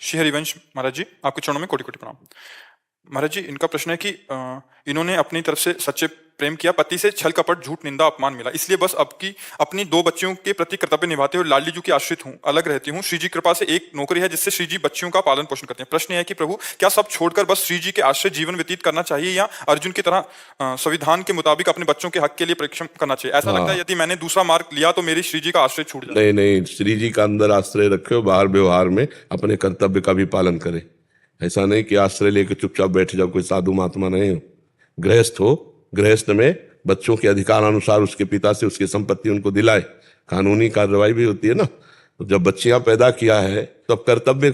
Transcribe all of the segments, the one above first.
श्री हरिवंश महाराज जी, आपके चरणों में कोटि कोटि प्रणाम। महाराज जी, इनका प्रश्न है कि इन्होंने अपनी तरफ से सच्चे प्रेम किया, पति से छल कपट झूठ निंदा अपमान मिला, इसलिए बस अब की अपनी दो बच्चियों के प्रति कर्तव्य निभाते हुए लाडली जी की आश्रित हूँ, अलग रहती हूँ। श्री जी कृपा से एक नौकरी है जिससे श्री जी बच्चियों का पालन पोषण करते हैं। प्रश्न यह है कि प्रभु, क्या सब छोड़कर बस श्री जी के आश्रय जीवन व्यतीत करना चाहिए या अर्जुन की तरह संविधान के मुताबिक अपने बच्चों के हक के लिए परिश्रम करना चाहिए? ऐसा लगता है यदि मैंने दूसरा मार्ग लिया तो मेरी श्री जी का आश्रय छूट जाए। नहीं नहीं, श्री जी का अंदर आश्रय रखे, बाहर व्यवहार में अपने कर्तव्य का भी पालन करे। ऐसा नहीं कि आश्रय लेकर चुपचाप बैठ जाओ, कोई साधु महात्मा नहीं हो। गृहस्थ हो, गृहस्थ में बच्चों के अधिकार अनुसार उसके पिता से उसकी संपत्ति उनको दिलाए, कानूनी कार्रवाई भी होती है ना। तो जब बच्चियां पैदा किया है तो अब कर्तव्य,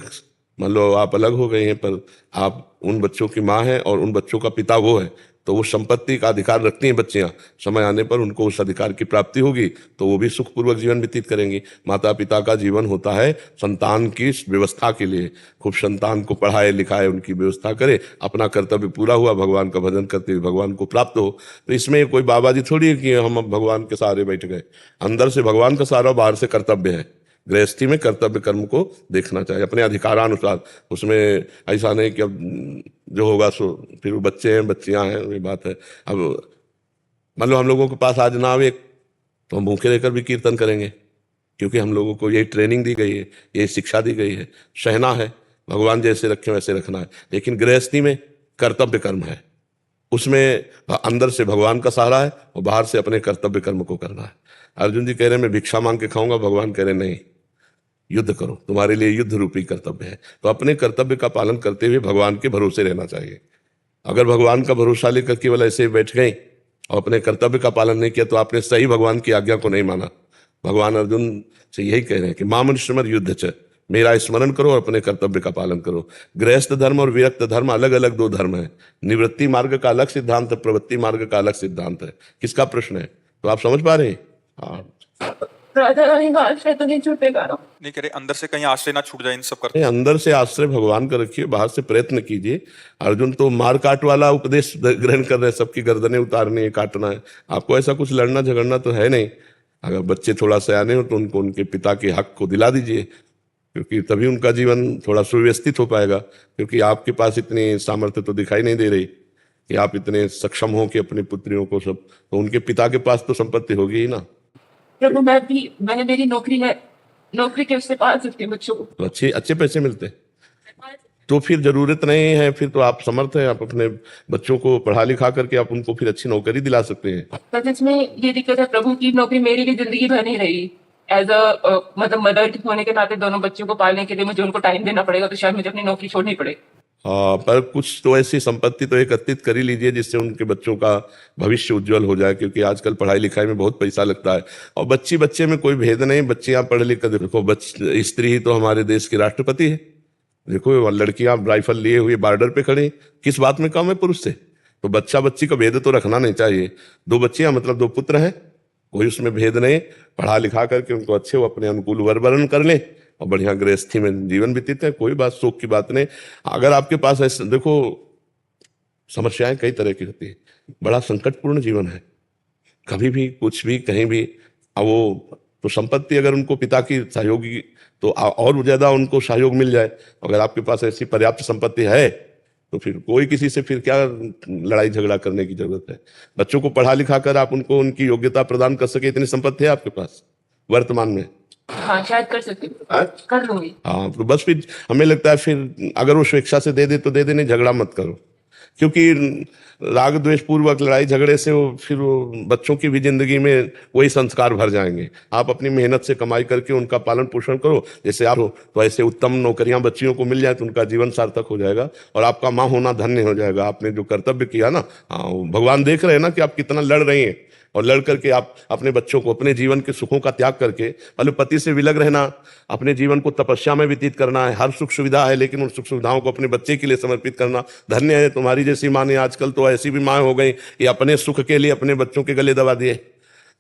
मान लो आप अलग हो गए हैं पर आप उन बच्चों की माँ हैं और उन बच्चों का पिता वो है, तो वो संपत्ति का अधिकार रखती हैं बच्चियां। समय आने पर उनको उस अधिकार की प्राप्ति होगी तो वो भी सुखपूर्वक जीवन व्यतीत करेंगी। माता पिता का जीवन होता है संतान की व्यवस्था के लिए, खूब संतान को पढ़ाए लिखाए, उनकी व्यवस्था करे, अपना कर्तव्य पूरा हुआ, भगवान का भजन करते हुए भगवान को प्राप्त हो। तो इसमें कोई बाबा जी थोड़ी है कि हम अब भगवान के सहारे बैठ गए। अंदर से भगवान का सहारा, बाहर से कर्तव्य है। गृहस्थी में कर्तव्य कर्म को देखना चाहिए अपने अधिकारानुसार। उसमें ऐसा नहीं कि अब जो होगा सो फिर वो बच्चे हैं बच्चियां हैं, वही बात है। अब मान लो हम लोगों के पास आज ना आवे तो हम भूखे रहकर भी कीर्तन करेंगे, क्योंकि हम लोगों को यही ट्रेनिंग दी गई है, यही शिक्षा दी गई है। सहना है, भगवान जैसे रखे वैसे रखना है। लेकिन गृहस्थी में कर्तव्य कर्म है, उसमें अंदर से भगवान का सहारा है और बाहर से अपने कर्तव्य कर्म को करना है। अर्जुन जी कह रहे हैं मैं भिक्षा मांग के खाऊंगा, भगवान कह रहे नहीं, युद्ध करो, तुम्हारे लिए युद्ध रूपी कर्तव्य है। तो अपने कर्तव्य का पालन करते हुए भगवान के भरोसे रहना चाहिए। अगर भगवान का भरोसा लेकर केवल ऐसे बैठ गए और अपने कर्तव्य का पालन नहीं किया तो आपने सही भगवान की आज्ञा को नहीं माना। भगवान अर्जुन से यही कह रहे हैं कि माम स्मर युद्ध च, मेरा स्मरण करो और अपने कर्तव्य का पालन करो। गृहस्थ धर्म और विरक्त धर्म अलग अलग दो धर्म है। निवृत्ति मार्ग का अलग सिद्धांत है, प्रवृत्ति मार्ग का अलग सिद्धांत है। किसका प्रश्न है, तो आप समझ पा रहे हैं? हाँ, आश्रय तो नहीं छूटेगा ना? नहीं कह रहे अंदर से कहीं आश्रय ना छूट जाए इन सब करते। अंदर से आश्रय भगवान का रखिए, बाहर से प्रयत्न कीजिए। अर्जुन तो मार काट वाला उपदेश ग्रहण कर रहे हैं, सबकी गर्दनें उतारनी है, काटना है। आपको ऐसा कुछ लड़ना झगड़ना तो है नहीं। अगर बच्चे थोड़ा सयाने हो तो उनको उनके पिता के हक को दिला दीजिए, क्योंकि तभी उनका जीवन थोड़ा सुव्यवस्थित हो पाएगा। क्योंकि आपके पास इतनी सामर्थ्य तो दिखाई नहीं दे रही कि आप इतने सक्षम हो कि अपनी पुत्रियों को सब, तो उनके पिता के पास तो संपत्ति होगी ही ना। प्रभु मैंने मेरी नौकरी है, नौकरी के उससे पाल सकती हूँ बच्चों को। तो अच्छे पैसे मिलते हैं तो फिर जरूरत नहीं है, फिर तो आप समर्थ हैं, आप अपने बच्चों को पढ़ा लिखा करके आप उनको फिर अच्छी नौकरी दिला सकते हैं। बस इसमें ये दिक्कत है प्रभु की नौकरी मेरी लिए जिंदगी भर नहीं रही। एज अ मतलब मदर होने के नाते दोनों बच्चों को पालने के लिए मुझे उनको टाइम देना पड़ेगा, तो शायद मुझे अपनी नौकरी छोड़नी पड़े। हाँ, पर कुछ तो ऐसी संपत्ति तो एकत्रित कर ही लीजिए जिससे उनके बच्चों का भविष्य उज्जवल हो जाए, क्योंकि आजकल पढ़ाई लिखाई में बहुत पैसा लगता है। और बच्चे में कोई भेद नहीं, बच्चियां पढ़ लिख कर देखो, स्त्री ही तो हमारे देश की राष्ट्रपति है। देखो लड़कियां राइफल लिए हुए बॉर्डर पे खड़ी, किस बात में कम है पुरुष से? तो बच्ची का भेद तो रखना नहीं चाहिए। दो बच्चियां मतलब दो पुत्र हैं, कोई उसमें भेद नहीं। पढ़ा लिखा करके उनको अच्छे वो अपने अनुकूल वर वर्ण कर ले और बढ़िया गृहस्थी में जीवन व्यतीत है, कोई बात शोक की बात नहीं। अगर आपके पास ऐसे देखो समस्याएं कई तरह की होती है, बड़ा संकटपूर्ण जीवन है, कभी भी कुछ भी कहीं भी। अब वो तो संपत्ति अगर उनको पिता की सहयोगी तो और ज्यादा उनको सहयोग मिल जाए। अगर आपके पास ऐसी पर्याप्त संपत्ति है तो फिर कोई किसी से फिर क्या लड़ाई झगड़ा करने की जरूरत है। बच्चों को पढ़ा लिखा कर आप उनको उनकी योग्यता प्रदान कर सके, इतनी संपत्ति है आपके पास वर्तमान में। हाँ, शायद कर सकती हूँ, कर लूंगी। हाँ, तो बस फिर हमें लगता है फिर अगर वो स्वेच्छा से दे दे तो दे देने, झगड़ा मत करो। क्योंकि राग द्वेष पूर्वक लड़ाई झगड़े से वो फिर वो बच्चों की भी जिंदगी में वही संस्कार भर जाएंगे। आप अपनी मेहनत से कमाई करके उनका पालन पोषण करो, जैसे आप हो, तो ऐसे उत्तम नौकरियां बच्चियों को मिल जाए तो उनका जीवन सार्थक हो जाएगा और आपका माँ होना धन्य हो जाएगा। आपने जो कर्तव्य किया ना, हाँ, भगवान देख रहे हैं ना कि आप कितना लड़ रही हैं, और लड़ करके आप अपने बच्चों को अपने जीवन के सुखों का त्याग करके, मतलब पति से विलग रहना, अपने जीवन को तपस्या में व्यतीत करना है। हर सुख सुविधा है लेकिन उन सुख सुविधाओं को अपने बच्चे के लिए समर्पित करना धन्य है। तुम्हारी जैसी माँ ने, आजकल तो ऐसी भी माँ हो गई कि अपने सुख के लिए अपने बच्चों के गले दबा दिए।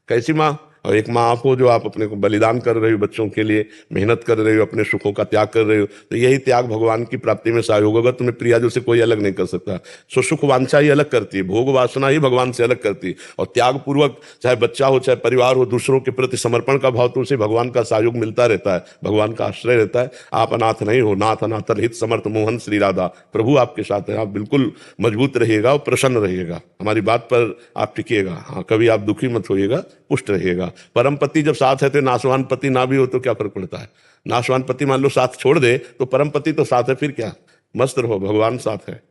कैसी माँ और एक माँ आप हो जो आप अपने को बलिदान कर रहे हो बच्चों के लिए, मेहनत कर रहे हो, अपने सुखों का त्याग कर रहे हो, तो यही त्याग भगवान की प्राप्ति में सहयोग होगा। तुम्हें प्रियाजों से कोई अलग नहीं कर सकता। सो सुख वांछा ही अलग करती है, भोग वासना ही भगवान से अलग करती है। और त्याग पूर्वक चाहे बच्चा हो चाहे परिवार हो, दूसरों के प्रति समर्पण का भाव, तो उसे भगवान का सहयोग मिलता रहता है, भगवान का आश्रय रहता है। आप अनाथ नहीं हो, नाथ अनाथ हित समर्थ मोहन श्री राधा, प्रभु आपके साथ है। आप बिल्कुल मजबूत रहिएगा और प्रसन्न रहिएगा, हमारी बात पर आप टिकिएगा। हाँ, कभी आप दुखी मत होइएगा, पुष्ट रहिएगा। परम पति जब साथ है तो नाशवान पति ना भी हो तो क्या फर्क पड़ता है। नाशवान पति मान लो साथ छोड़ दे तो परम पति तो साथ है, फिर क्या, मस्त रहो, भगवान साथ है।